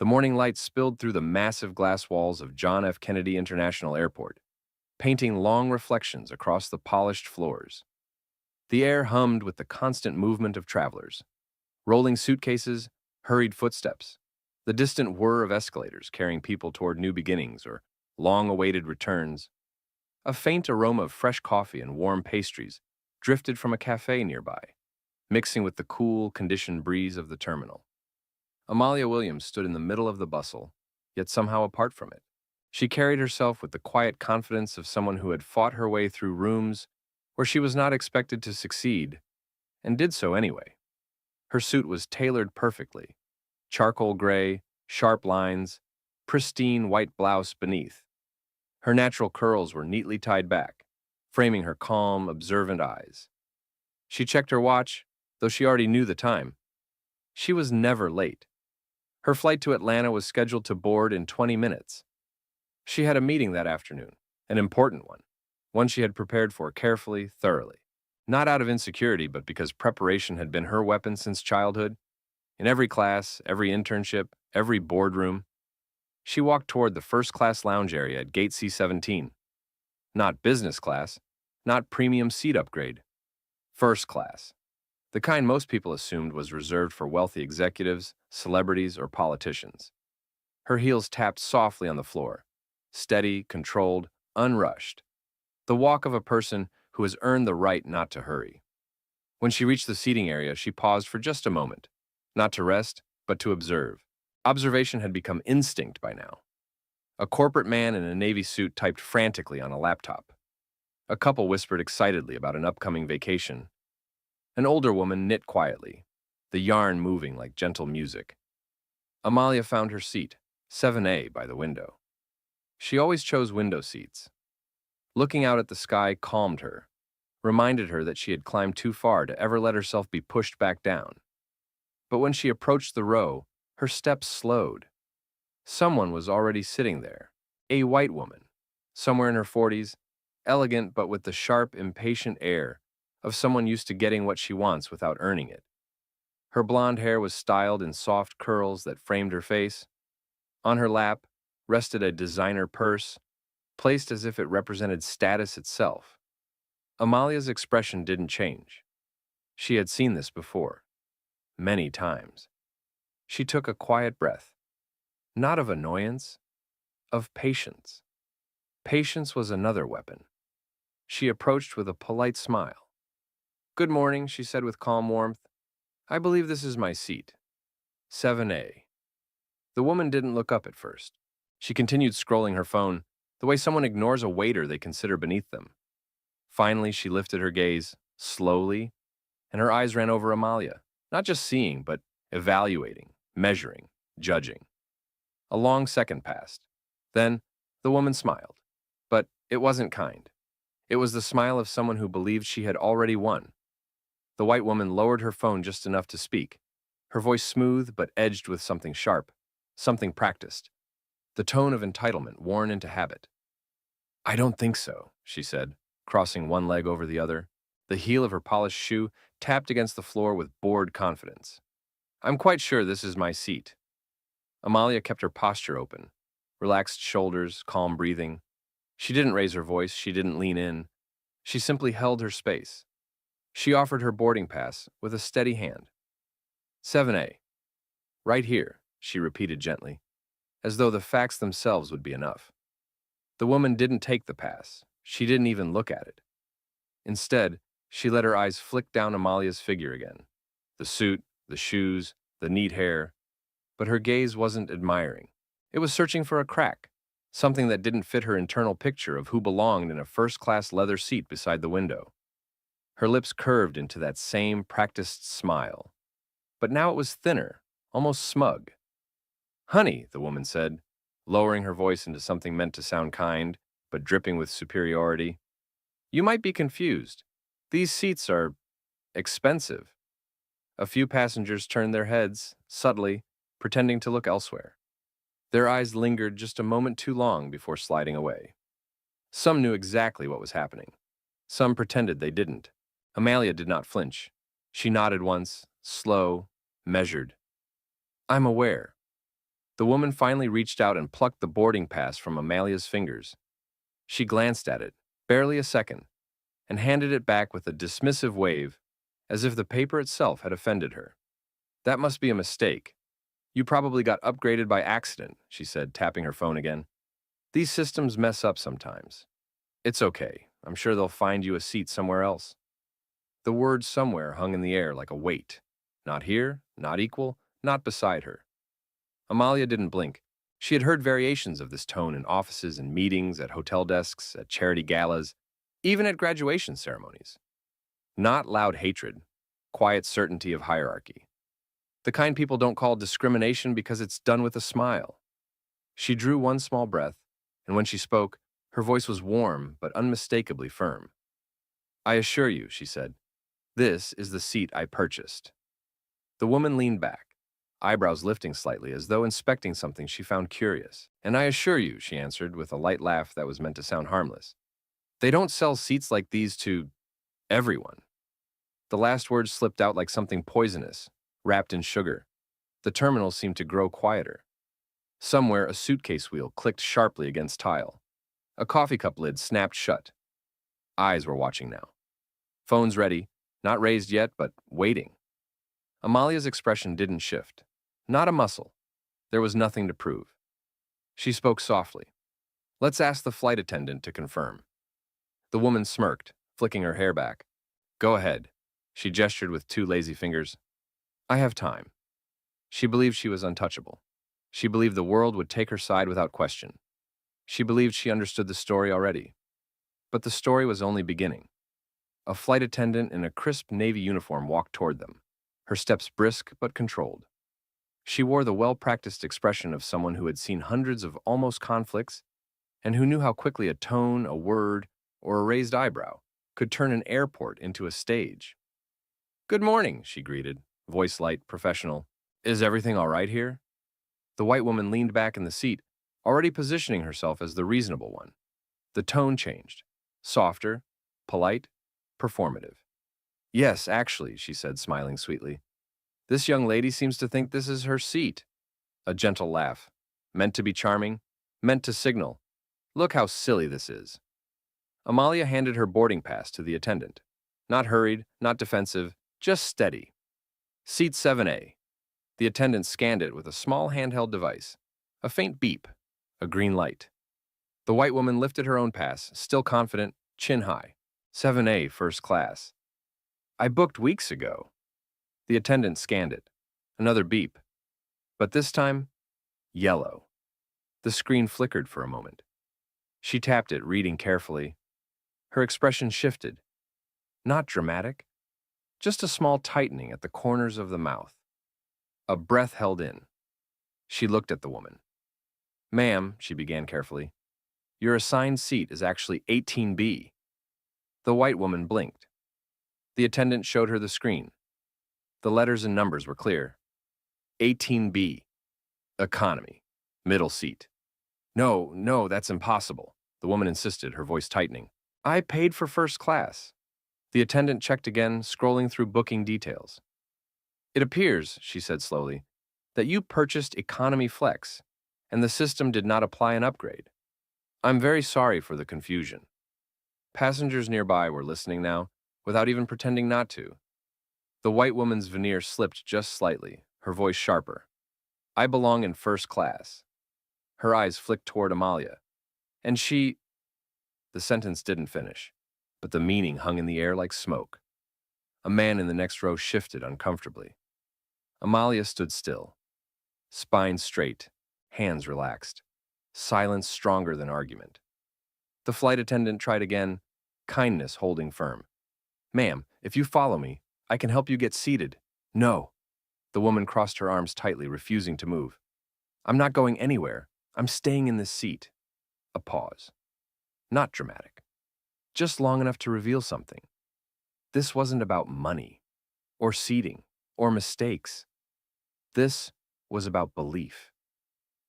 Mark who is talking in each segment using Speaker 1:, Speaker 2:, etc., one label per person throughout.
Speaker 1: The morning light spilled through the massive glass walls of John F. Kennedy International Airport, painting long reflections across the polished floors. The air hummed with the constant movement of travelers, rolling suitcases, hurried footsteps, the distant whir of escalators carrying people toward new beginnings or long-awaited returns. A faint aroma of fresh coffee and warm pastries drifted from a cafe nearby, mixing with the cool, conditioned breeze of the terminal. Amalia Williams stood in the middle of the bustle, yet somehow apart from it. She carried herself with the quiet confidence of someone who had fought her way through rooms where she was not expected to succeed, and did so anyway. Her suit was tailored perfectly, charcoal gray, sharp lines, pristine white blouse beneath. Her natural curls were neatly tied back, framing her calm, observant eyes. She checked her watch, though she already knew the time. She was never late. Her flight to Atlanta was scheduled to board in 20 minutes. She had a meeting that afternoon, an important one she had prepared for carefully, thoroughly. Not out of insecurity, but because preparation had been her weapon since childhood. In every class, every internship, every boardroom, she walked toward the first-class lounge area at Gate C-17. Not business class, not premium seat upgrade. First class. The kind most people assumed was reserved for wealthy executives, celebrities, or politicians. Her heels tapped softly on the floor, steady, controlled, unrushed. The walk of a person who has earned the right not to hurry. When she reached the seating area, she paused for just a moment, not to rest, but to observe. Observation had become instinct by now. A corporate man in a navy suit typed frantically on a laptop. A couple whispered excitedly about an upcoming vacation. An older woman knit quietly, the yarn moving like gentle music. Amalia found her seat, 7A, by the window. She always chose window seats. Looking out at the sky calmed her, reminded her that she had climbed too far to ever let herself be pushed back down. But when she approached the row, her steps slowed. Someone was already sitting there, a white woman, somewhere in her 40s, elegant but with the sharp, impatient air of someone used to getting what she wants without earning it. Her blonde hair was styled in soft curls that framed her face. On her lap rested a designer purse, placed as if it represented status itself. Amalia's expression didn't change. She had seen this before, many times. She took a quiet breath, not of annoyance, of patience. Patience was another weapon. She approached with a polite smile. "Good morning," she said with calm warmth. "I believe this is my seat. 7A. The woman didn't look up at first. She continued scrolling her phone, the way someone ignores a waiter they consider beneath them. Finally, she lifted her gaze, slowly, and her eyes ran over Amalia, not just seeing, but evaluating, measuring, judging. A long second passed. Then, the woman smiled. But it wasn't kind. It was the smile of someone who believed she had already won. The white woman lowered her phone just enough to speak, her voice smooth but edged with something sharp, something practiced, the tone of entitlement worn into habit. "I don't think so," she said, crossing one leg over the other. The heel of her polished shoe tapped against the floor with bored confidence. "I'm quite sure this is my seat." Amalia kept her posture open, relaxed shoulders, calm breathing. She didn't raise her voice, she didn't lean in. She simply held her space. She offered her boarding pass with a steady hand. 7A. Right here, she repeated gently, as though the facts themselves would be enough. The woman didn't take the pass. She didn't even look at it. Instead, she let her eyes flick down Amalia's figure again. The suit, the shoes, the neat hair. But her gaze wasn't admiring. It was searching for a crack, something that didn't fit her internal picture of who belonged in a first-class leather seat beside the window. Her lips curved into that same practiced smile. But now it was thinner, almost smug. "Honey," the woman said, lowering her voice into something meant to sound kind, but dripping with superiority. "You might be confused. These seats are expensive." A few passengers turned their heads, subtly, pretending to look elsewhere. Their eyes lingered just a moment too long before sliding away. Some knew exactly what was happening. Some pretended they didn't. Amalia did not flinch. She nodded once, slow, measured. "I'm aware." The woman finally reached out and plucked the boarding pass from Amalia's fingers. She glanced at it, barely a second, and handed it back with a dismissive wave, as if the paper itself had offended her. That must be a mistake. You probably got upgraded by accident, she said, tapping her phone again. These systems mess up sometimes. It's okay. I'm sure they'll find you a seat somewhere else. The word somewhere hung in the air like a weight. Not here, not equal, not beside her. Amalia didn't blink. She had heard variations of this tone in offices and meetings, at hotel desks, at charity galas, even at graduation ceremonies. Not loud hatred, quiet certainty of hierarchy. The kind people don't call discrimination because it's done with a smile. She drew one small breath, and when she spoke, her voice was warm but unmistakably firm. I assure you, she said, this is the seat I purchased. The woman leaned back, eyebrows lifting slightly as though inspecting something she found curious. And I assure you, she answered with a light laugh that was meant to sound harmless, they don't sell seats like these to everyone. The last words slipped out like something poisonous, wrapped in sugar. The terminal seemed to grow quieter. Somewhere, a suitcase wheel clicked sharply against tile. A coffee cup lid snapped shut. Eyes were watching now. Phones ready, not raised yet, but waiting. Amalia's expression didn't shift. Not a muscle. There was nothing to prove. She spoke softly. Let's ask the flight attendant to confirm. The woman smirked, flicking her hair back. Go ahead. She gestured with two lazy fingers. I have time. She believed she was untouchable. She believed the world would take her side without question. She believed she understood the story already. But the story was only beginning. A flight attendant in a crisp Navy uniform walked toward them, her steps brisk but controlled. She wore the well-practiced expression of someone who had seen hundreds of almost conflicts and who knew how quickly a tone, a word, or a raised eyebrow could turn an airport into a stage. Good morning, she greeted, voice light, professional. Is everything all right here? The white woman leaned back in the seat, already positioning herself as the reasonable one. The tone changed. Softer, polite, performative. Yes, actually, she said, smiling sweetly. This young lady seems to think this is her seat. A gentle laugh. Meant to be charming, meant to signal. Look how silly this is. Amalia handed her boarding pass to the attendant. Not hurried, not defensive, just steady. Seat 7A. The attendant scanned it with a small handheld device. A faint beep. A green light. The white woman lifted her own pass, still confident, chin high. 7A, first class. I booked weeks ago. The attendant scanned it. Another beep. But this time, yellow. The screen flickered for a moment. She tapped it, reading carefully. Her expression shifted. Not dramatic, just a small tightening at the corners of the mouth. A breath held in. She looked at the woman. Ma'am, she began carefully, your assigned seat is actually 18B. The white woman blinked. The attendant showed her the screen. The letters and numbers were clear. 18B. Economy. Middle seat. No, that's impossible, the woman insisted, her voice tightening. I paid for first class. The attendant checked again, scrolling through booking details. It appears, she said slowly, that you purchased Economy Flex, and the system did not apply an upgrade. I'm very sorry for the confusion. Passengers nearby were listening now, without even pretending not to. The white woman's veneer slipped just slightly, her voice sharper. I belong in first class. Her eyes flicked toward Amalia. And she... The sentence didn't finish, but the meaning hung in the air like smoke. A man in the next row shifted uncomfortably. Amalia stood still, spine straight, hands relaxed, silence stronger than argument. The flight attendant tried again, kindness holding firm. Ma'am, if you follow me, I can help you get seated. No. The woman crossed her arms tightly, refusing to move. I'm not going anywhere. I'm staying in this seat. A pause. Not dramatic. Just long enough to reveal something. This wasn't about money, or seating, or mistakes. This was about belief.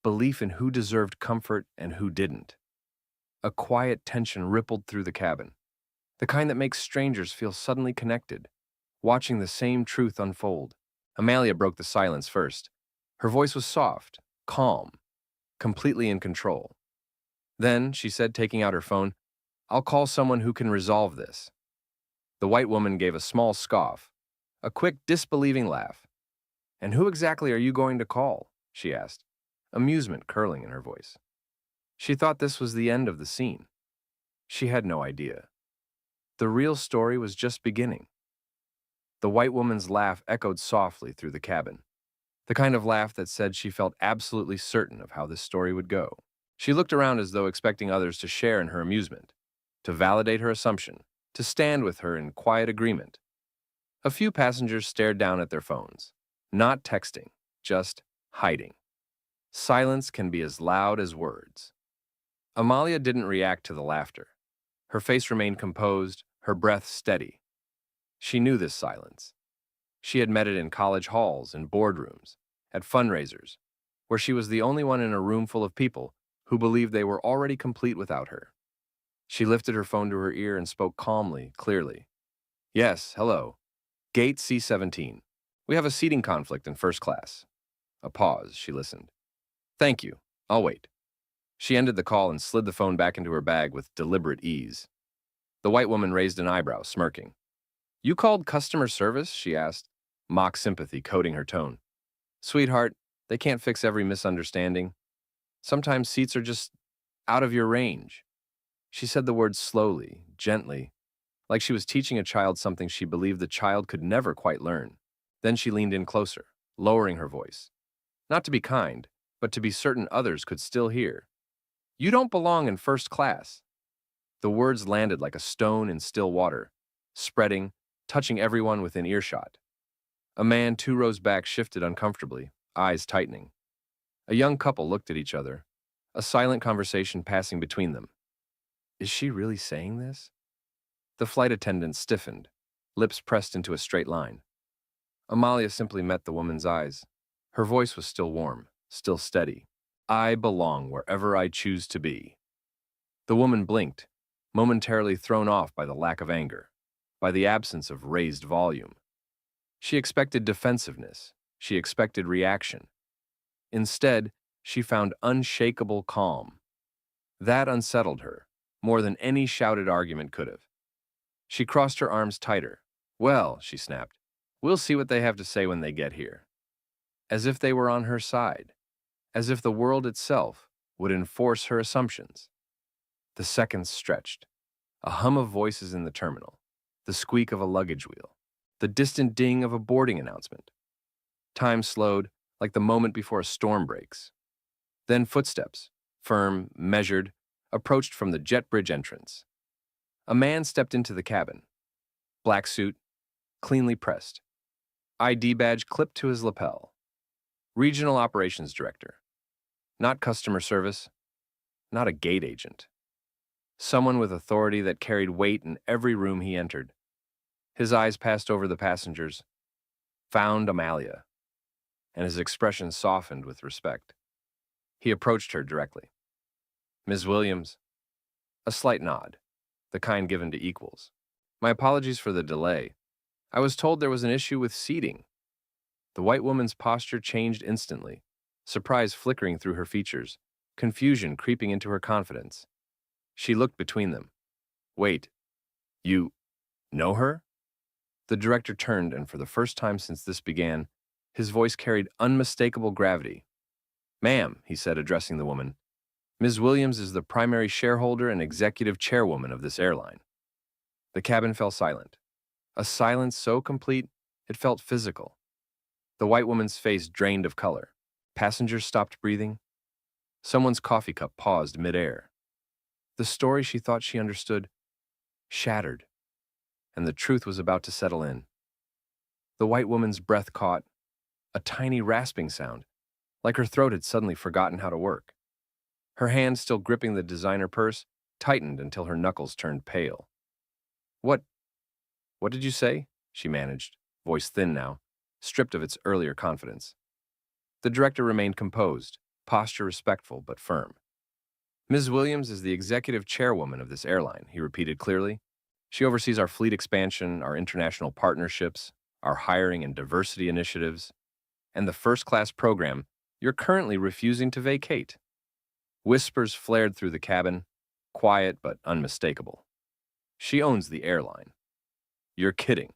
Speaker 1: Belief in who deserved comfort and who didn't. A quiet tension rippled through the cabin, the kind that makes strangers feel suddenly connected, watching the same truth unfold. Amalia broke the silence first. Her voice was soft, calm, completely in control. Then, she said, taking out her phone, "I'll call someone who can resolve this." The white woman gave a small scoff, a quick, disbelieving laugh. "And who exactly are you going to call?" she asked, amusement curling in her voice. She thought this was the end of the scene. She had no idea. The real story was just beginning. The white woman's laugh echoed softly through the cabin, the kind of laugh that said she felt absolutely certain of how this story would go. She looked around as though expecting others to share in her amusement, to validate her assumption, to stand with her in quiet agreement. A few passengers stared down at their phones, not texting, just hiding. Silence can be as loud as words. Amalia didn't react to the laughter. Her face remained composed, her breath steady. She knew this silence. She had met it in college halls, in boardrooms, at fundraisers, where she was the only one in a room full of people who believed they were already complete without her. She lifted her phone to her ear and spoke calmly, clearly. "Yes, hello. Gate C-17. We have a seating conflict in first class." A pause. She listened. "Thank you. I'll wait." She ended the call and slid the phone back into her bag with deliberate ease. The white woman raised an eyebrow, smirking. "You called customer service?" she asked, mock sympathy coating her tone. "Sweetheart, they can't fix every misunderstanding. Sometimes seats are just out of your range." She said the words slowly, gently, like she was teaching a child something she believed the child could never quite learn. Then she leaned in closer, lowering her voice. Not to be kind, but to be certain others could still hear. "You don't belong in first class." The words landed like a stone in still water, spreading, touching everyone within earshot. A man 2 rows back shifted uncomfortably, eyes tightening. A young couple looked at each other, a silent conversation passing between them. Is she really saying this? The flight attendant stiffened, lips pressed into a straight line. Amalia simply met the woman's eyes. Her voice was still warm, still steady. "I belong wherever I choose to be." The woman blinked, momentarily thrown off by the lack of anger, by the absence of raised volume. She expected defensiveness. She expected reaction. Instead, she found unshakable calm. That unsettled her, more than any shouted argument could have. She crossed her arms tighter. "Well," she snapped, "we'll see what they have to say when they get here." As if they were on her side. As if the world itself would enforce her assumptions. The seconds stretched. A hum of voices in the terminal, the squeak of a luggage wheel, the distant ding of a boarding announcement. Time slowed, like the moment before a storm breaks. Then footsteps, firm, measured, approached from the jet bridge entrance. A man stepped into the cabin. Black suit, cleanly pressed. ID badge clipped to his lapel. Regional Operations Director. Not customer service, not a gate agent. Someone with authority that carried weight in every room he entered. His eyes passed over the passengers, found Amalia, and his expression softened with respect. He approached her directly. "Ms. Williams." A slight nod, the kind given to equals. "My apologies for the delay. I was told there was an issue with seating." The white woman's posture changed instantly, surprise flickering through her features, confusion creeping into her confidence. She looked between them. "Wait, you know her?" The director turned, and for the first time since this began, his voice carried unmistakable gravity. "Ma'am," he said, addressing the woman, "Ms. Williams is the primary shareholder and executive chairwoman of this airline." The cabin fell silent. A silence so complete, it felt physical. The white woman's face drained of color. Passengers stopped breathing. Someone's coffee cup paused midair. The story she thought she understood shattered, and the truth was about to settle in. The white woman's breath caught, a tiny rasping sound, like her throat had suddenly forgotten how to work. Her hand, still gripping the designer purse, tightened until her knuckles turned pale. What did you say?" she managed, voice thin now, stripped of its earlier confidence. The director remained composed, posture respectful but firm. "Ms. Williams is the executive chairwoman of this airline," he repeated clearly. "She oversees our fleet expansion, our international partnerships, our hiring and diversity initiatives, and the first-class program You're currently refusing to vacate. Whispers flared through the cabin, quiet but unmistakable. She owns the airline. You're kidding.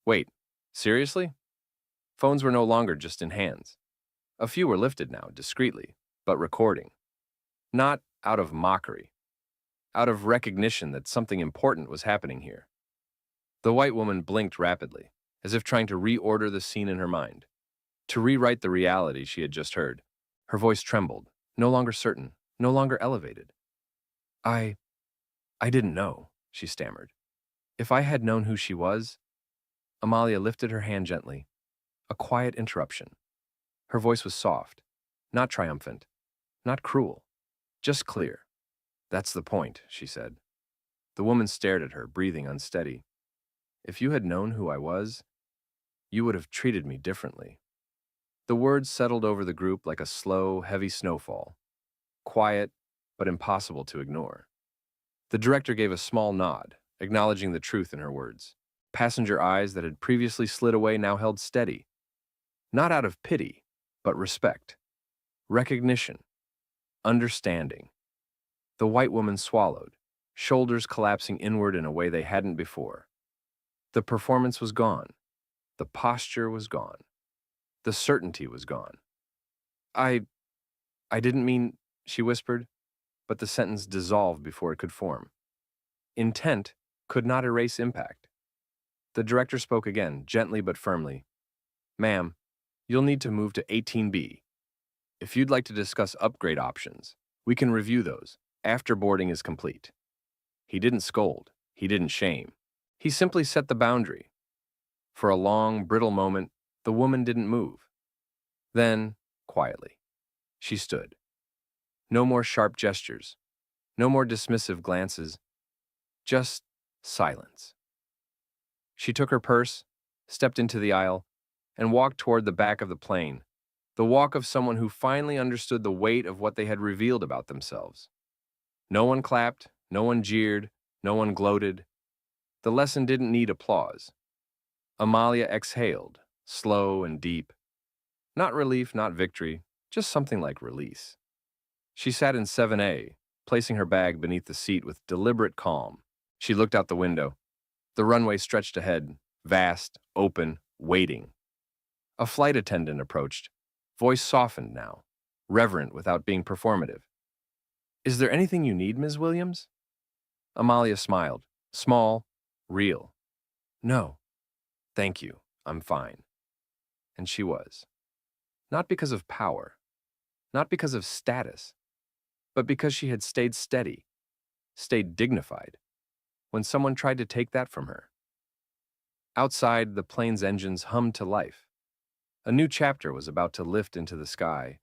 Speaker 1: Wait, seriously? Phones were no longer just in hands. A few were lifted now, discreetly, but recording. Not out of mockery, out of recognition that something important was happening here. The white woman blinked rapidly, as if trying to reorder the scene in her mind, to rewrite the reality she had just heard. Her voice trembled, no longer certain, no longer elevated. I didn't know, she stammered. If I had known who she was. Amalia lifted her hand gently. A quiet interruption. Her voice was soft, not triumphant, not cruel, just clear. That's the point, she said. The woman stared at her, breathing unsteady. If you had known who I was, you would have treated me differently. The words settled over the group like a slow, heavy snowfall. Quiet, but impossible to ignore. The director gave a small nod, acknowledging the truth in her words. Passenger eyes that had previously slid away now held steady. Not out of pity, but respect. Recognition. Understanding. The white woman swallowed, shoulders collapsing inward in a way they hadn't before. The performance was gone. The posture was gone. The certainty was gone. I didn't mean, she whispered, but the sentence dissolved before it could form. Intent could not erase impact. The director spoke again, gently but firmly. Ma'am, you'll need to move to 18B. If you'd like to discuss upgrade options, we can review those after boarding is complete. He didn't scold. He didn't shame. He simply set the boundary. For a long, brittle moment, the woman didn't move. Then, quietly, she stood. No more sharp gestures. No more dismissive glances. Just silence. She took her purse, stepped into the aisle, and walked toward the back of the plane, the walk of someone who finally understood the weight of what they had revealed about themselves. No one clapped, no one jeered, no one gloated. The lesson didn't need applause. Amalia exhaled, slow and deep. Not relief, not victory, just something like release. She sat in 7A, placing her bag beneath the seat with deliberate calm. She looked out the window. The runway stretched ahead, vast, open, waiting. A flight attendant approached, voice softened now, reverent without being performative. Is there anything you need, Ms. Williams? Amalia smiled, small, real. No, thank you, I'm fine. And she was. Not because of power, not because of status, but because she had stayed steady, stayed dignified, when someone tried to take that from her. Outside, the plane's engines hummed to life. A new chapter was about to lift into the sky,